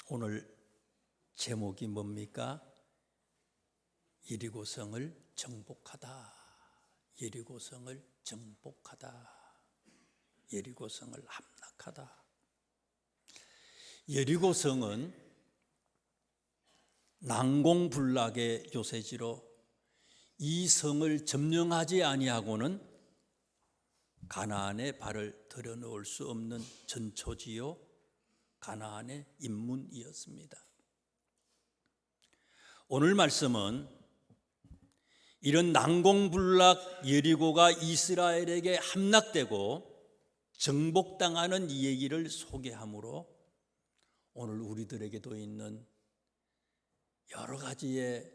오늘 제목이 뭡니까? 여리고성을 정복하다. 여리고성을 정복하다. 여리고성을 함락하다. 여리고성은 난공불락의 요새지로 이 성을 점령하지 아니하고는 가나안에 발을 들여놓을 수 없는 전초지요 가나안의 인문이었습니다. 오늘 말씀은 이런 난공불락 여리고가 이스라엘에게 함락되고 정복당하는 이 얘기를 소개하므로 오늘 우리들에게도 있는 여러 가지의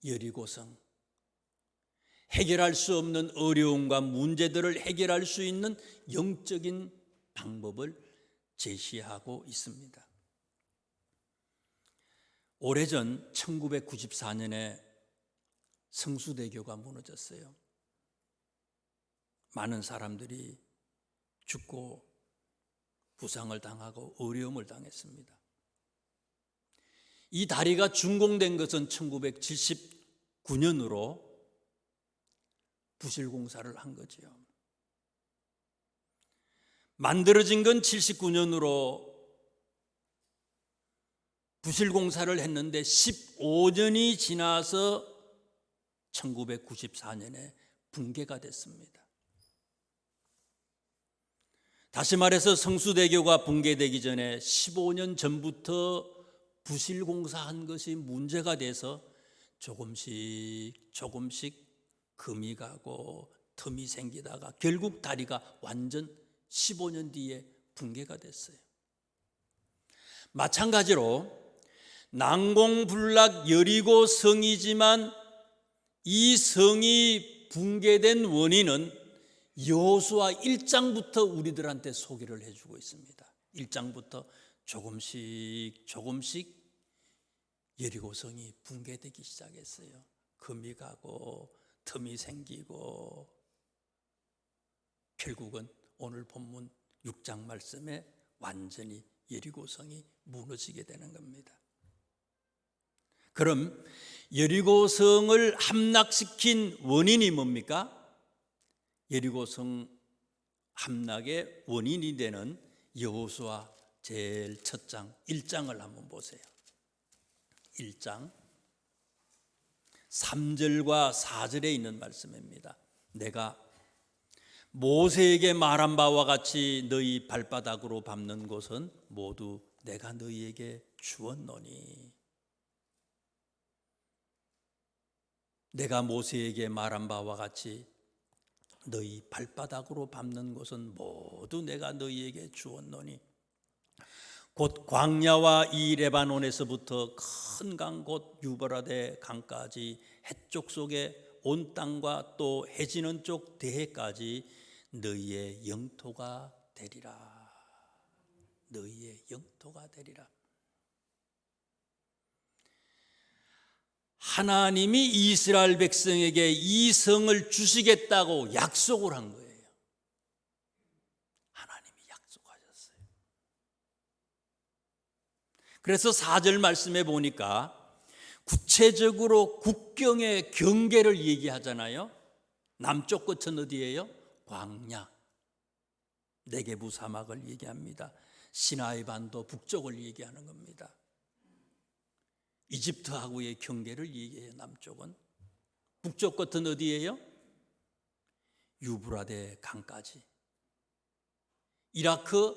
여리고성, 해결할 수 없는 어려움과 문제들을 해결할 수 있는 영적인 방법을 제시하고 있습니다. 오래전 1994년에 성수대교가 무너졌어요. 많은 사람들이 죽고 부상을 당하고 어려움을 당했습니다. 이 다리가 준공된 것은 1979년으로 부실공사를 한 거지요. 만들어진 건 79년으로 부실공사를 했는데 15년이 지나서 1994년에 붕괴가 됐습니다. 다시 말해서 성수대교가 붕괴되기 전에 15년 전부터 부실공사한 것이 문제가 돼서 조금씩 금이 가고 틈이 생기다가 결국 다리가 완전 15년 뒤에 붕괴가 됐어요. 마찬가지로 난공불락 여리고 성이지만 이 성이 붕괴된 원인은 여호수아 1장부터 우리들한테 소개를 해주고 있습니다. 1장부터 조금씩 여리고성이 붕괴되기 시작했어요. 금이 가고 틈이 생기고 결국은 오늘 본문 6장 말씀에 완전히 여리고성이 무너지게 되는 겁니다. 그럼 여리고성을 함락시킨 원인이 뭡니까? 여리고성 함락의 원인이 되는 여호수아 제일 첫 장 1장을 한번 보세요. 1장 3절과 4절에 있는 말씀입니다. 내가 모세에게 말한 바와 같이 너희 발바닥으로 밟는 곳은 모두 내가 너희에게 주었노니. 내가 모세에게 말한 바와 같이 너희 발바닥으로 밟는 곳은 모두 내가 너희에게 주었노니 곧 광야와 이 레바논에서부터 큰 강 곧 유브라데 강까지 해쪽 속에 온 땅과 또 해지는 쪽 대해까지 너희의 영토가 되리라. 너희의 영토가 되리라. 하나님이 이스라엘 백성에게 이 성을 주시겠다고 약속을 한 거예요. 하나님이 약속하셨어요. 그래서 4절 말씀에 보니까 구체적으로 국경의 경계를 얘기하잖아요. 남쪽 끝은 어디예요? 광야, 네게부 사막을 얘기합니다. 시나이 반도 북쪽을 얘기하는 겁니다. 이집트하고의 경계를 얘기해요. 남쪽은. 북쪽 끝은 어디예요? 유브라데 강까지. 이라크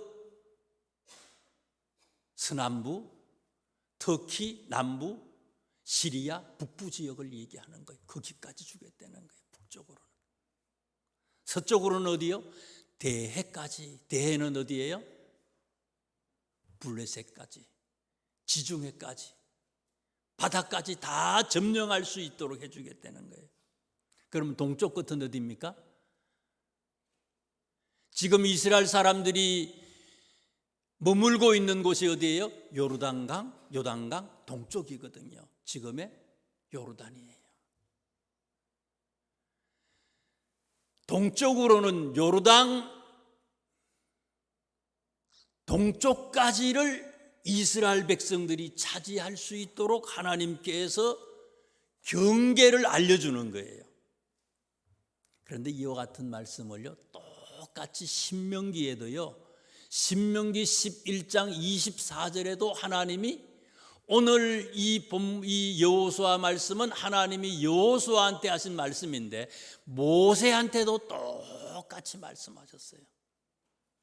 서남부, 터키 남부, 시리아 북부 지역을 얘기하는 거예요. 거기까지 주겠다는 거예요. 북쪽으로는. 서쪽으로는 어디요? 대해까지. 대해는 어디예요? 블레셋까지, 지중해까지, 바다까지 다 점령할 수 있도록 해주겠다는 거예요. 그럼 동쪽 끝은 어디입니까? 지금 이스라엘 사람들이 머물고 있는 곳이 어디예요? 요단강 동쪽이거든요. 지금의 요르단이에요. 동쪽으로는 요르단 동쪽까지를 이스라엘 백성들이 차지할 수 있도록 하나님께서 경계를 알려주는 거예요. 그런데 이와 같은 말씀을요, 똑같이 신명기에도요, 신명기 11장 24절에도 하나님이, 오늘 이 여호수아 말씀은 하나님이 여호수아한테 하신 말씀인데 모세한테도 똑같이 말씀하셨어요.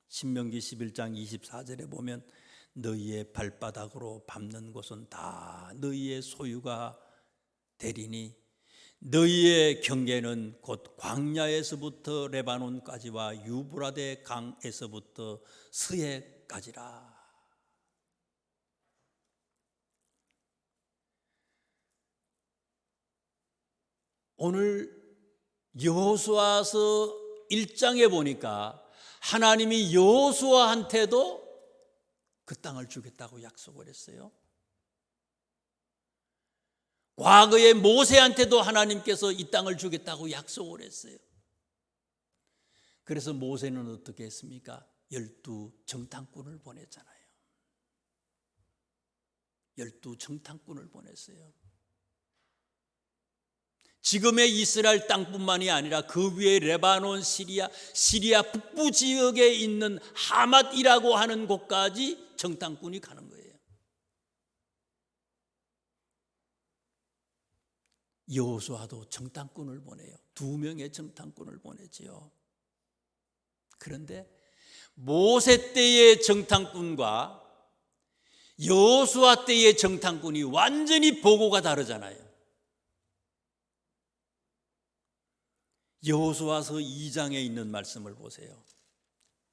신명기 11장 24절에 보면 너희의 발바닥으로 밟는 곳은 다 너희의 소유가 되리니 너희의 경계는 곧 광야에서부터 레바논까지와 유브라데 강에서부터 스해까지라. 오늘 여호수아서 1장에 보니까 하나님이 여호수아한테도 그 땅을 주겠다고 약속을 했어요. 과거에 모세한테도 하나님께서 이 땅을 주겠다고 약속을 했어요. 그래서 모세는 어떻게 했습니까? 12정탐꾼을 보냈잖아요. 12정탐꾼을 보냈어요. 지금의 이스라엘 땅뿐만이 아니라 그 위에 레바논, 시리아 북부 지역에 있는 하맛이라고 하는 곳까지 정탐꾼이 가는 거예요. 여호수아도 정탐꾼을 보내요. 2명의 정탐꾼을 보내지요. 그런데 모세 때의 정탐꾼과 여호수아 때의 정탐꾼이 완전히 보고가 다르잖아요. 여호수아서 2장에 있는 말씀을 보세요.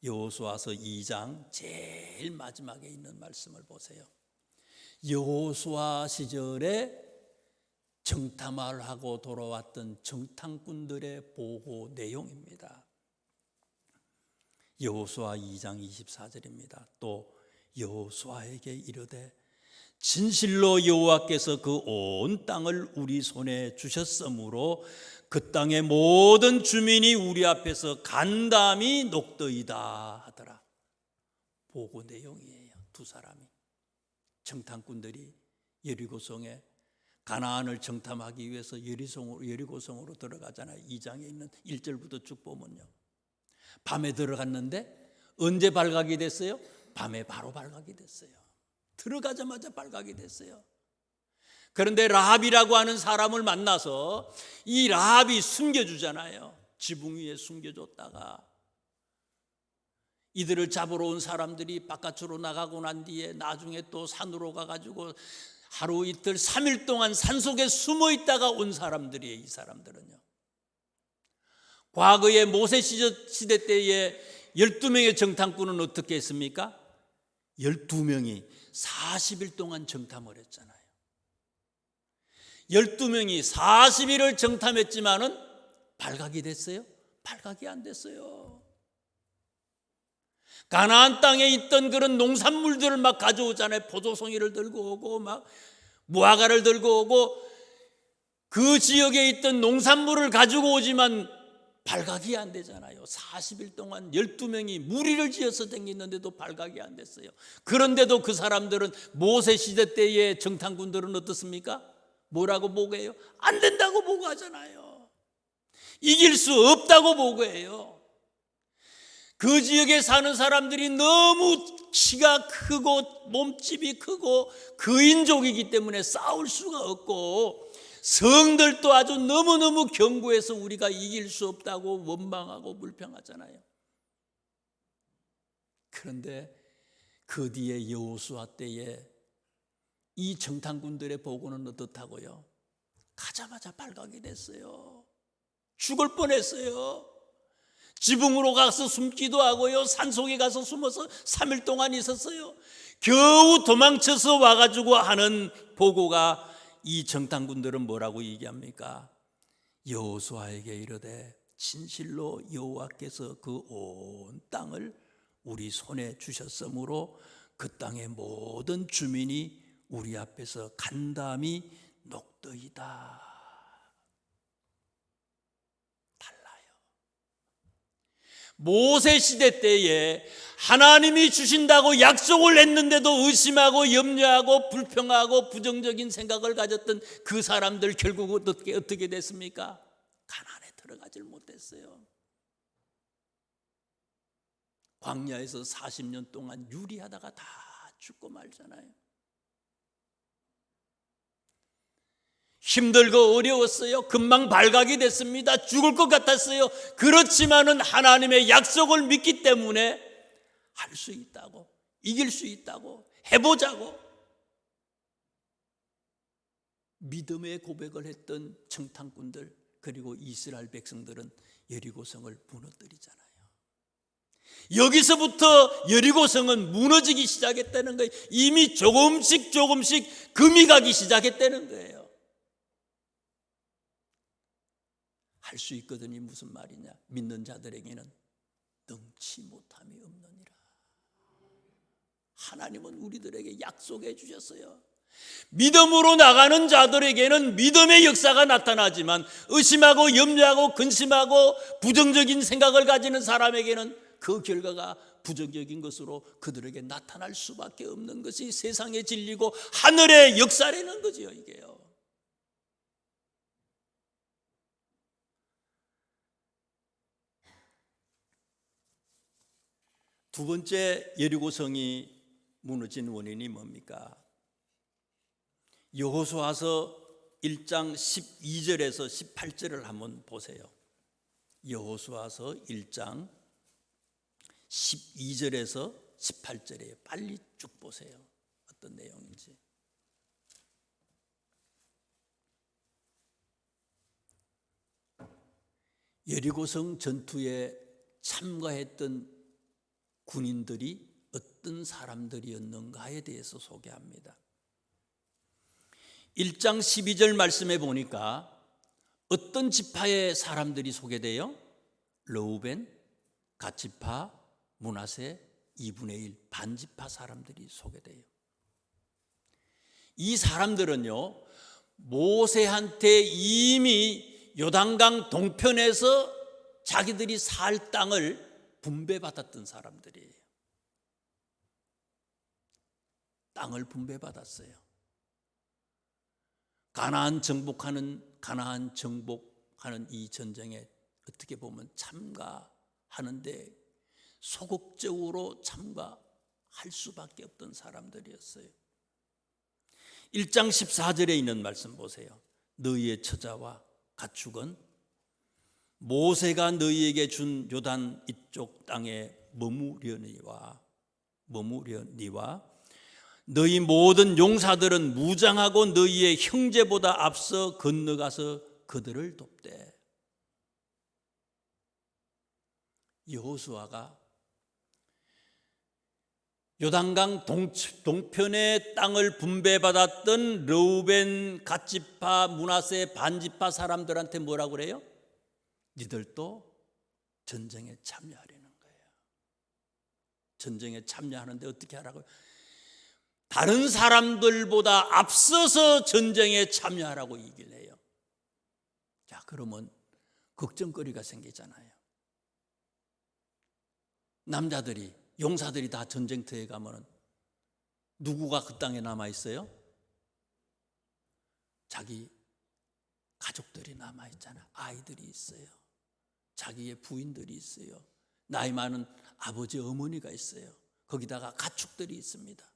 여호수아서 2장 제일 마지막에 있는 말씀을 보세요. 여호수아 시절에 정탐을 하고 돌아왔던 정탐꾼들의 보고 내용입니다. 여호수아 2장 24절입니다. 또 여호수아에게 이르되 진실로 여호와께서 그 온 땅을 우리 손에 주셨으므로 그 땅의 모든 주민이 우리 앞에서 간담이 녹더이다 하더라. 보고 내용이에요. 두 사람이, 정탐꾼들이 여리고성에 가나안을 정탐하기 위해서 여리고성으로 들어가잖아요. 2장에 있는 1절부터 쭉 보면요, 밤에 들어갔는데 언제 발각이 됐어요? 밤에 바로 발각이 됐어요. 들어가자마자 발각이 됐어요. 그런데 라합이라고 하는 사람을 만나서 이 라합이 숨겨주잖아요. 지붕 위에 숨겨줬다가 이들을 잡으러 온 사람들이 바깥으로 나가고 난 뒤에 나중에 또 산으로 가가지고 하루 이틀 3일 동안 산속에 숨어 있다가 온 사람들이에요. 이 사람들은요, 과거에 모세 시대 때에 12명의 정탐꾼은 어떻게 했습니까? 12명이 40일 동안 정탐을 했잖아요. 12명이 40일을 정탐했지만은 발각이 됐어요? 발각이 안 됐어요. 가나안 땅에 있던 그런 농산물들을 막 가져오잖아요. 포도송이를 들고 오고 막 무화과를 들고 오고 그 지역에 있던 농산물을 가지고 오지만 발각이 안 되잖아요. 40일 동안 12명이 무리를 지어서 다녔는데도 발각이 안 됐어요. 그런데도 그 사람들은 모세 시대 때의 정탐꾼들은 어떻습니까? 뭐라고 보고해요? 안 된다고 보고하잖아요. 이길 수 없다고 보고해요. 그 지역에 사는 사람들이 너무 키가 크고 몸집이 크고 그인족이기 때문에 싸울 수가 없고 성들도 아주 너무너무 견고해서 우리가 이길 수 없다고 원망하고 불평하잖아요. 그런데 그 뒤에 여호수아 때에 이 정탐꾼들의 보고는 어떻다고요? 가자마자 발각이 됐어요. 죽을 뻔했어요. 지붕으로 가서 숨기도 하고요, 산속에 가서 숨어서 3일 동안 있었어요. 겨우 도망쳐서 와가지고 하는 보고가, 이 정탐꾼들은 뭐라고 얘기합니까? 여호수아에게 이르되 진실로 여호와께서 그 온 땅을 우리 손에 주셨으므로 그 땅의 모든 주민이 우리 앞에서 간담이 녹더이다. 달라요. 모세 시대 때에 하나님이 주신다고 약속을 했는데도 의심하고 염려하고 불평하고 부정적인 생각을 가졌던 그 사람들 결국 어떻게 됐습니까? 가나안에 들어가질 못했어요. 광야에서 40년 동안 유리하다가 다 죽고 말잖아요. 힘들고 어려웠어요. 금방 발각이 됐습니다. 죽을 것 같았어요. 그렇지만은 하나님의 약속을 믿기 때문에 할 수 있다고, 이길 수 있다고, 해보자고 믿음의 고백을 했던 청탐꾼들, 그리고 이스라엘 백성들은 여리고성을 무너뜨리잖아요. 여기서부터 여리고성은 무너지기 시작했다는 거예요. 이미 조금씩 금이 가기 시작했다는 거예요. 할 수 있거든요. 무슨 말이냐? 믿는 자들에게는 능치 못함이 없느니라. 하나님은 우리들에게 약속해 주셨어요. 믿음으로 나가는 자들에게는 믿음의 역사가 나타나지만 의심하고 염려하고 근심하고 부정적인 생각을 가지는 사람에게는 그 결과가 부정적인 것으로 그들에게 나타날 수밖에 없는 것이 세상의 진리고 하늘의 역사라는 거죠. 이게요. 두 번째 여리고성이 무너진 원인이 뭡니까? 여호수아서 1장 12절에서 18절을 한번 보세요. 여호수아서 1장 12절에서 18절이에요. 빨리 쭉 보세요. 어떤 내용인지. 여리고성 전투에 참가했던 군인들이 어떤 사람들이었는가에 대해서 소개합니다. 1장 12절 말씀에 보니까 어떤 지파의 사람들이 소개돼요? 르우벤, 갓지파, 므낫세 2분의 1 반지파 사람들이 소개돼요. 이 사람들은요, 모세한테 이미 요단강 동편에서 자기들이 살 땅을 분배받았던 사람들이에요. 땅을 분배받았어요. 가나안 정복하는 이 전쟁에 어떻게 보면 참가하는데 소극적으로 참가할 수밖에 없던 사람들이었어요. 1장 14절에 있는 말씀 보세요. 너희의 처자와 가축은 모세가 너희에게 준 요단 이쪽 땅에 머무려니와 너희 모든 용사들은 무장하고 너희의 형제보다 앞서 건너가서 그들을 돕되. 여호수아가 요단강 동편의 땅을 분배받았던 르우벤, 갓지파, 므낫세, 반지파 사람들한테 뭐라고 그래요? 니들도 전쟁에 참여하려는 거예요. 전쟁에 참여하는데 어떻게 하라고요? 다른 사람들보다 앞서서 전쟁에 참여하라고 얘기를 해요. 자, 그러면 걱정거리가 생기잖아요. 남자들이, 용사들이 다 전쟁터에 가면 누구가 그 땅에 남아 있어요? 자기 가족들이 남아 있잖아요. 아이들이 있어요. 자기의 부인들이 있어요. 나이 많은 아버지, 어머니가 있어요. 거기다가 가축들이 있습니다.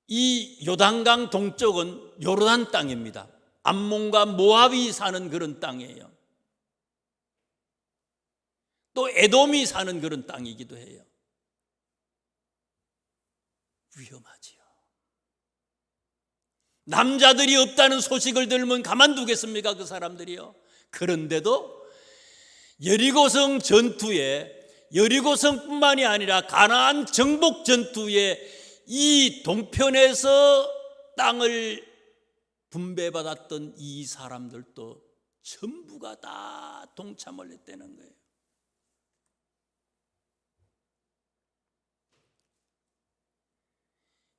이 요단강 동쪽은 요르단 땅입니다. 암몬과 모압이 사는 그런 땅이에요. 또 에돔이 사는 그런 땅이기도 해요. 위험하지요. 남자들이 없다는 소식을 들으면 가만두겠습니까? 그 사람들이요. 그런데도 여리고성 전투에, 여리고성뿐만이 아니라 가나안 정복 전투에 이 동편에서 땅을 분배받았던 이 사람들도 전부가 다 동참을 했다는 거예요.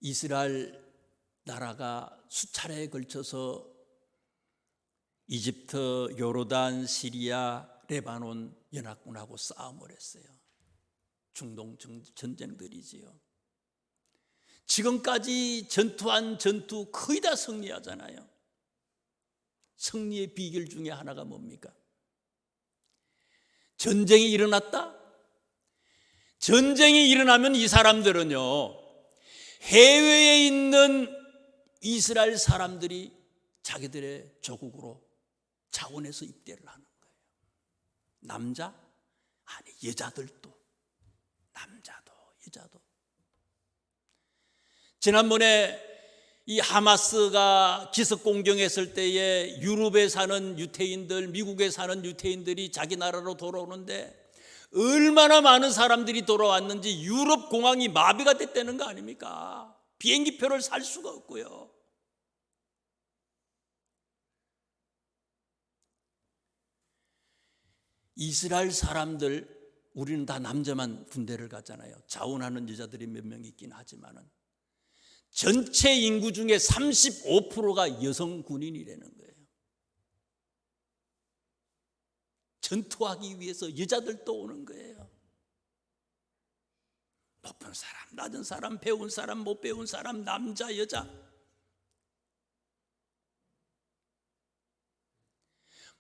이스라엘 나라가 수차례에 걸쳐서 이집트, 요르단, 시리아, 레바논 연합군하고 싸움을 했어요. 중동 전쟁들이지요. 지금까지 전투한 전투 거의 다 승리하잖아요. 승리의 비결 중에 하나가 뭡니까? 전쟁이 일어났다? 전쟁이 일어나면 이 사람들은요, 해외에 있는 이스라엘 사람들이 자기들의 조국으로 자원해서 입대를 하는 거예요. 남자? 아니, 여자들도. 남자도 여자도. 지난번에 이 하마스가 기습 공격했을 때에 유럽에 사는 유태인들, 미국에 사는 유태인들이 자기 나라로 돌아오는데 얼마나 많은 사람들이 돌아왔는지 유럽 공항이 마비가 됐다는 거 아닙니까? 비행기표를 살 수가 없고요. 이스라엘 사람들, 우리는 다 남자만 군대를 갔잖아요. 자원하는 여자들이 몇 명 있긴 하지만은 전체 인구 중에 35%가 여성 군인이라는 거예요. 전투하기 위해서 여자들도 오는 거예요. 높은 사람, 낮은 사람, 배운 사람, 못 배운 사람, 남자, 여자.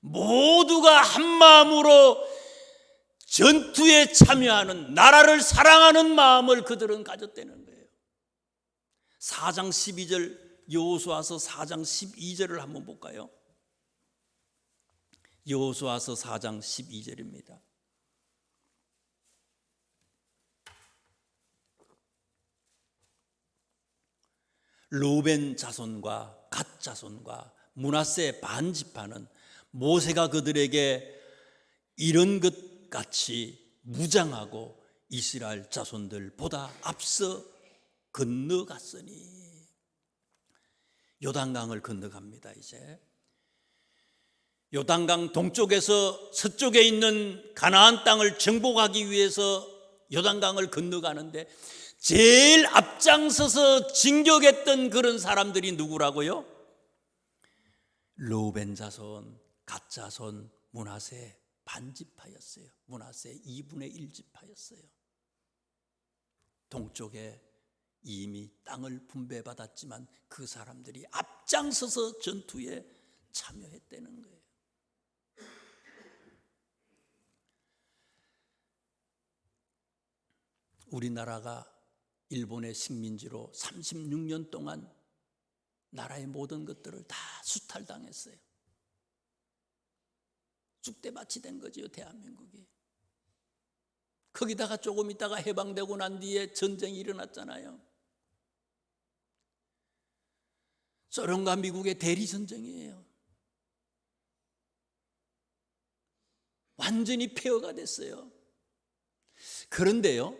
모두가 한 마음으로 전투에 참여하는, 나라를 사랑하는 마음을 그들은 가졌다는 거예요. 4장 12절, 여호수아서 4장 12절을 한번 볼까요? 여호수아서 4장 12절입니다. 르우벤 자손과 갓 자손과 므낫세 반 지파는 모세가 그들에게 이런 것 같이 무장하고 이스라엘 자손들보다 앞서 건너갔으니, 요단강을 건너갑니다. 이제 요단강 동쪽에서 서쪽에 있는 가나안 땅을 정복하기 위해서 요단강을 건너가는데 제일 앞장서서 진격했던 그런 사람들이 누구라고요? 르우벤 자손, 갓 자손, 므낫세 반지파였어요. 므낫세 2분의 1지파였어요. 동쪽에 이미 땅을 분배받았지만 그 사람들이 앞장서서 전투에 참여했다는 거예요. 우리나라가 일본의 식민지로 36년 동안 나라의 모든 것들을 다 수탈당했어요. 쑥대밭이 된 거지요, 대한민국이. 거기다가 조금 있다가 해방되고 난 뒤에 전쟁이 일어났잖아요. 소련과 미국의 대리전쟁이에요. 완전히 폐허가 됐어요. 그런데요,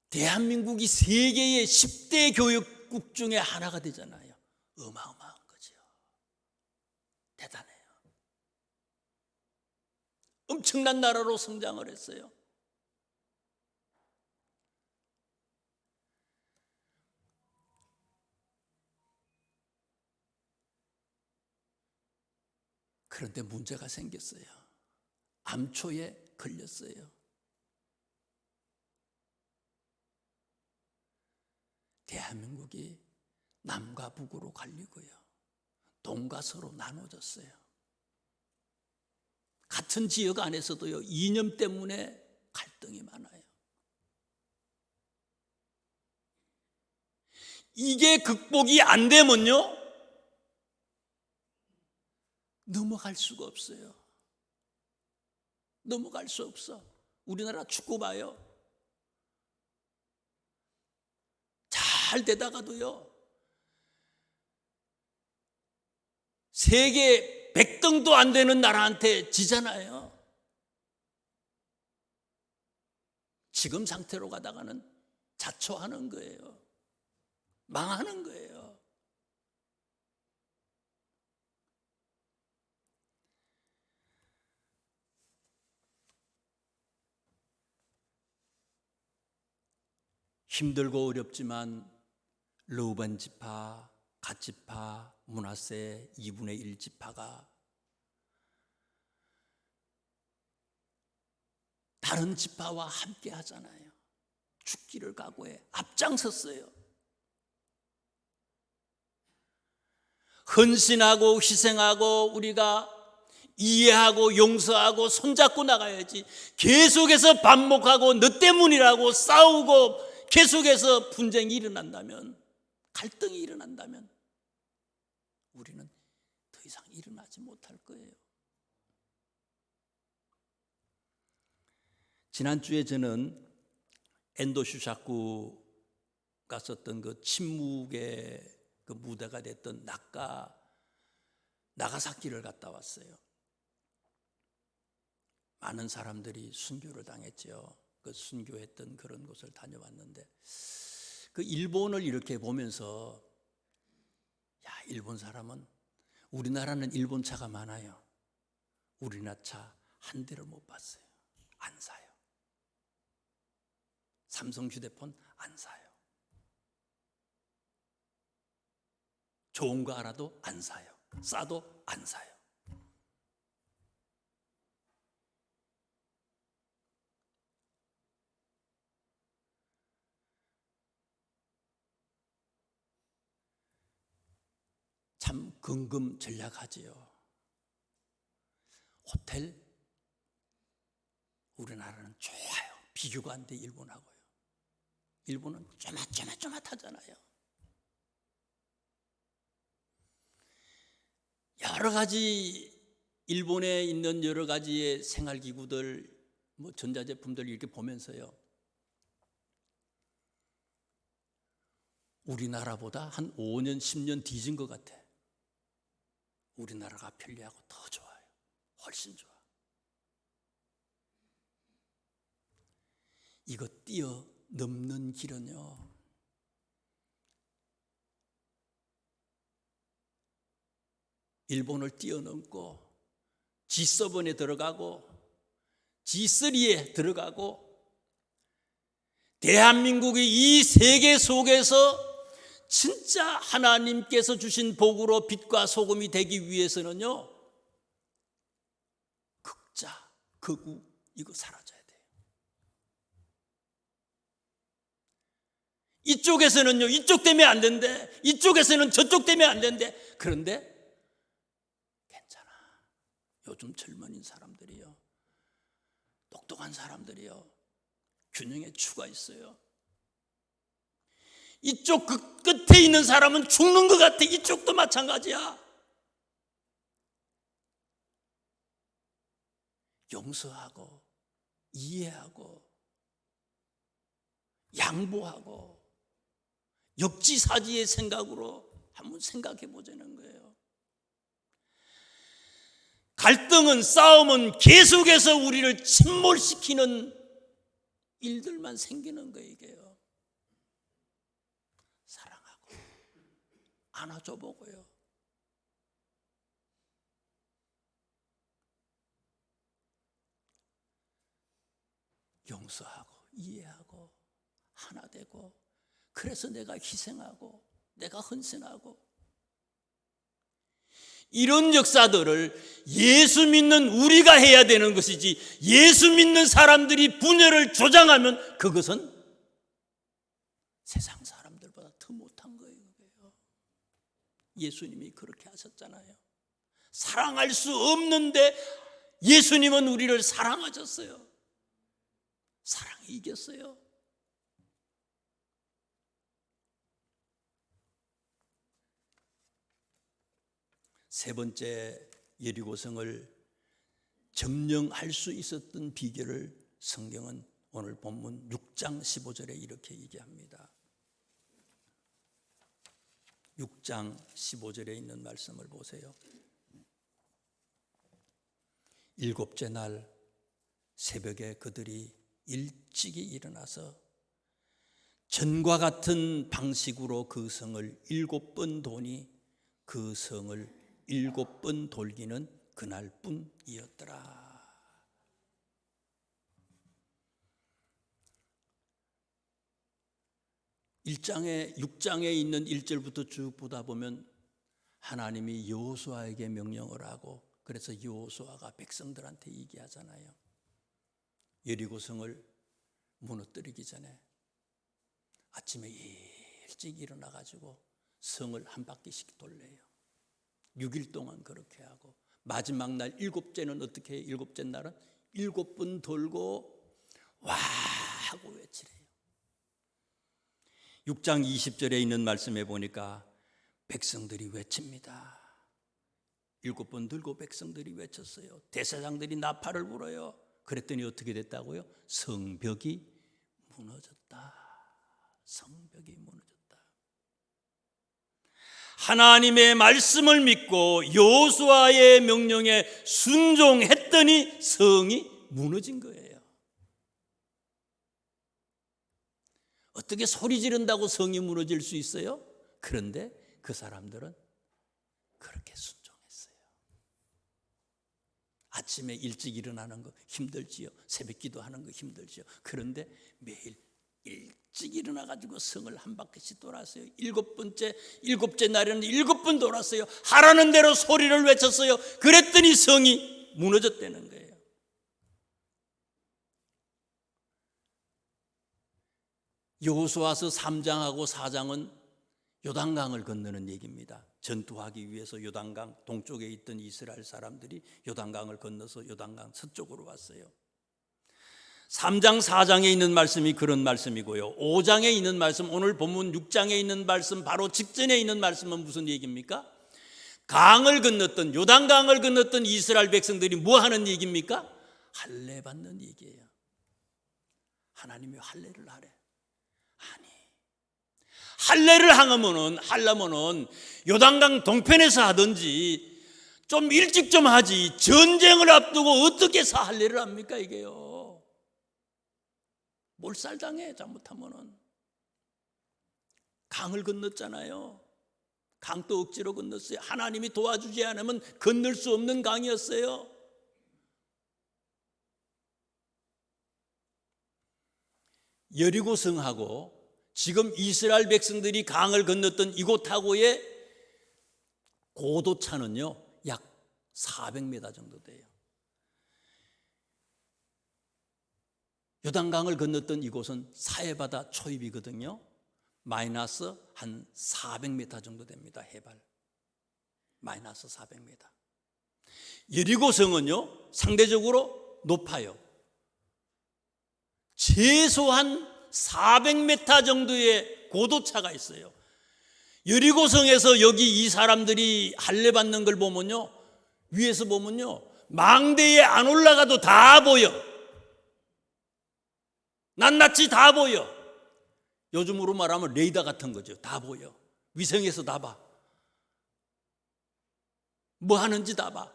대한민국이 세계의 10대 교육국 중에 하나가 되잖아요. 어마어마한 거죠. 대단해요. 엄청난 나라로 성장을 했어요. 그런데 문제가 생겼어요. 암초에 걸렸어요. 대한민국이 남과 북으로 갈리고요, 동과 서로 나눠졌어요. 같은 지역 안에서도요, 이념 때문에 갈등이 많아요. 이게 극복이 안 되면요, 넘어갈 수가 없어요. 넘어갈 수 없어. 우리나라 축구 봐요. 잘 되다가도요, 세계 100등도 안 되는 나라한테 지잖아요. 지금 상태로 가다가는 자초하는 거예요. 망하는 거예요. 힘들고 어렵지만 르우벤 지파, 갓 지파, 므낫세 2분의 1지파가 다른 지파와 함께 하잖아요. 죽기를 각오해 앞장섰어요. 헌신하고 희생하고 우리가 이해하고 용서하고 손잡고 나가야지. 계속해서 반목하고 너 때문이라고 싸우고 계속해서 분쟁이 일어난다면, 갈등이 일어난다면 우리는 더 이상 일어나지 못할 거예요. 지난주에 저는 엔도 슈샤쿠가 썼던 그 침묵의 그 무대가 됐던 나가사키를 갔다 왔어요. 많은 사람들이 순교를 당했죠. 그 순교했던 그런 곳을 다녀왔는데, 그 일본을 이렇게 보면서, 야, 일본 사람은, 우리나라는 일본 차가 많아요. 우리나라 차 한 대를 못 봤어요. 안 사요. 삼성 휴대폰 안 사요. 좋은 거 알아도 안 사요. 싸도 안 사요. 참 근검전략하지요. 호텔, 우리나라는 좋아요. 비교가 안 돼, 일본하고요. 일본은 쪼맛하잖아요. 여러 가지 일본에 있는 여러 가지의 생활기구들, 뭐 전자제품들 이렇게 보면서요, 우리나라보다 한 5년, 10년 뒤진 것 같아. 우리나라가 편리하고 더 좋아요. 훨씬 좋아. 이거 뛰어넘는 길은요, 일본을 뛰어넘고 G7에 들어가고 G3에 들어가고, 대한민국이 이 세계 속에서 진짜 하나님께서 주신 복으로 빛과 소금이 되기 위해서는요, 극자, 극우 이거 사라져야 돼요. 이쪽에서는요, 이쪽 때문에 안 된대. 이쪽에서는 저쪽 때문에 안 된대. 그런데 괜찮아. 요즘 젊은 사람들이요, 똑똑한 사람들이요, 균형의 추가 있어요. 이쪽 그 끝에 있는 사람은 죽는 것 같아. 이쪽도 마찬가지야. 용서하고 이해하고 양보하고 역지사지의 생각으로 한번 생각해 보자는 거예요. 갈등은, 싸움은 계속해서 우리를 침몰시키는 일들만 생기는 거예요. 이게요. 사랑하고 안아줘 보고요, 용서하고 이해하고 하나 되고, 그래서 내가 희생하고 내가 헌신하고, 이런 역사들을 예수 믿는 우리가 해야 되는 것이지, 예수 믿는 사람들이 분열을 조장하면 그것은 세상 사람들보다 더 못한 거예요. 예수님이 그렇게 하셨잖아요. 사랑할 수 없는데 예수님은 우리를 사랑하셨어요. 사랑이 이겼어요. 세 번째, 여리고성을 점령할 수 있었던 비결을 성경은 오늘 본문 6장 15절에 이렇게 얘기합니다. 6장 15절에 있는 말씀을 보세요. 일곱째 날 새벽에 그들이 일찍이 일어나서 전과 같은 방식으로 그 성을 7번 도니 그 성을 7번 돌기는 그날뿐이었더라. 6장에 있는 1절부터 쭉 보다 보면 하나님이 여호수아에게 명령을 하고, 그래서 여호수아가 백성들한테 얘기하잖아요. 여리고성을 무너뜨리기 전에 아침에 일찍 일어나 가지고 성을 한 바퀴씩 돌려요. 6일 동안 그렇게 하고 마지막 날 7째는 어떻게 해요? 7째 날은 7번 돌고 와 하고 외치래요. 6장 20절에 있는 말씀에 보니까 백성들이 외칩니다. 7번 들고 백성들이 외쳤어요. 대사장들이 나팔을 불어요. 그랬더니 어떻게 됐다고요? 성벽이 무너졌다. 성벽이 무너졌다. 하나님의 말씀을 믿고 여호수아의 명령에 순종했더니 성이 무너진 거예요. 어떻게 소리 지른다고 성이 무너질 수 있어요? 그런데 그 사람들은 그렇게 순종했어요. 아침에 일찍 일어나는 거 힘들지요. 새벽 기도하는 거 힘들지요. 그런데 매일 일찍 일어나가지고 성을 한 바퀴씩 돌았어요. 7째 날에는 7번 돌았어요. 하라는 대로 소리를 외쳤어요. 그랬더니 성이 무너졌다는 거예요. 여호수아서 3장하고 4장은 요단강을 건너는 얘기입니다. 전투하기 위해서 요단강 동쪽에 있던 이스라엘 사람들이 요단강을 건너서 요단강 서쪽으로 왔어요. 3장 4장에 있는 말씀이 그런 말씀이고요. 5장에 있는 말씀, 오늘 본문 6장에 있는 말씀 바로 직전에 있는 말씀은 무슨 얘기입니까? 강을 건넜던, 요단강을 건넜던 이스라엘 백성들이 뭐 하는 얘기입니까? 할례 받는 얘기예요. 하나님이 할례를 하래. 아니, 할례를 하려면은 요단강 동편에서 하든지 좀 일찍 좀 하지, 전쟁을 앞두고 어떻게 해서 할례를 합니까 이게요? 몰살당해 잘못하면은. 강을 건넜잖아요. 강도 억지로 건넜어요. 하나님이 도와주지 않으면 건널 수 없는 강이었어요. 여리고성하고 지금 이스라엘 백성들이 강을 건넜던 이곳하고의 고도차는요 약 400m 정도 돼요. 요단강을 건넜던 이곳은 사해바다 초입이거든요. 마이너스 한 400m 정도 됩니다. 해발 마이너스 400m. 여리고성은요 상대적으로 높아요. 최소한 400m 정도의 고도차가 있어요. 여리고성에서 여기 이 사람들이 할례 받는 걸 보면요, 위에서 보면요 망대에 안 올라가도 다 보여. 낱낱이 다 보여. 요즘으로 말하면 레이더 같은 거죠. 다 보여. 위성에서 다 봐. 뭐 하는지 다 봐.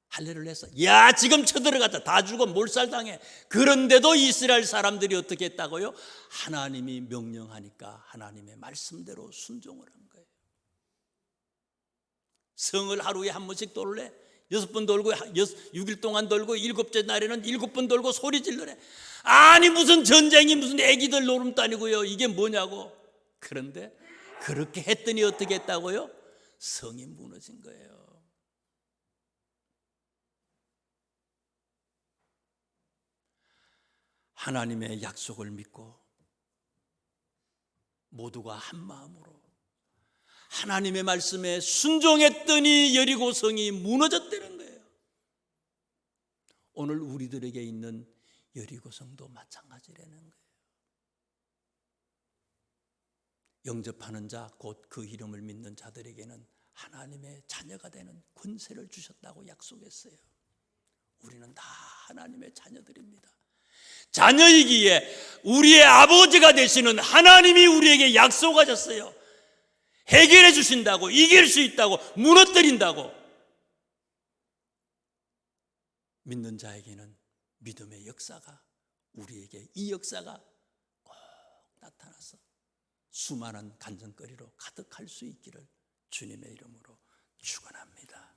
할례를 했어. 야, 지금 쳐들어갔다. 다 죽어. 몰살당해. 그런데도 이스라엘 사람들이 어떻게 했다고요? 하나님이 명령하니까 하나님의 말씀대로 순종을 한 거예요. 성을 하루에 한 번씩 돌래. 6번 돌고 6일 동안 돌고 7째 날에는 7번 돌고 소리 질러래. 아니 무슨 전쟁이 무슨 애기들 노름도 아니고요. 이게 뭐냐고. 그런데 그렇게 했더니 어떻게 했다고요? 성이 무너진 거예요. 하나님의 약속을 믿고 모두가 한 마음으로 하나님의 말씀에 순종했더니 여리고성이 무너졌다는 거예요. 오늘 우리들에게 있는 여리고성도 마찬가지라는 거예요. 영접하는 자, 곧 그 이름을 믿는 자들에게는 하나님의 자녀가 되는 권세를 주셨다고 약속했어요. 우리는 다 하나님의 자녀들입니다. 자녀이기에 우리의 아버지가 되시는 하나님이 우리에게 약속하셨어요. 해결해 주신다고, 이길 수 있다고, 무너뜨린다고. 믿는 자에게는 믿음의 역사가, 우리에게 이 역사가 꼭 나타나서 수많은 간증거리로 가득할 수 있기를 주님의 이름으로 축원합니다.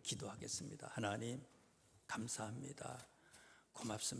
기도하겠습니다. 하나님 감사합니다. 고맙습니다.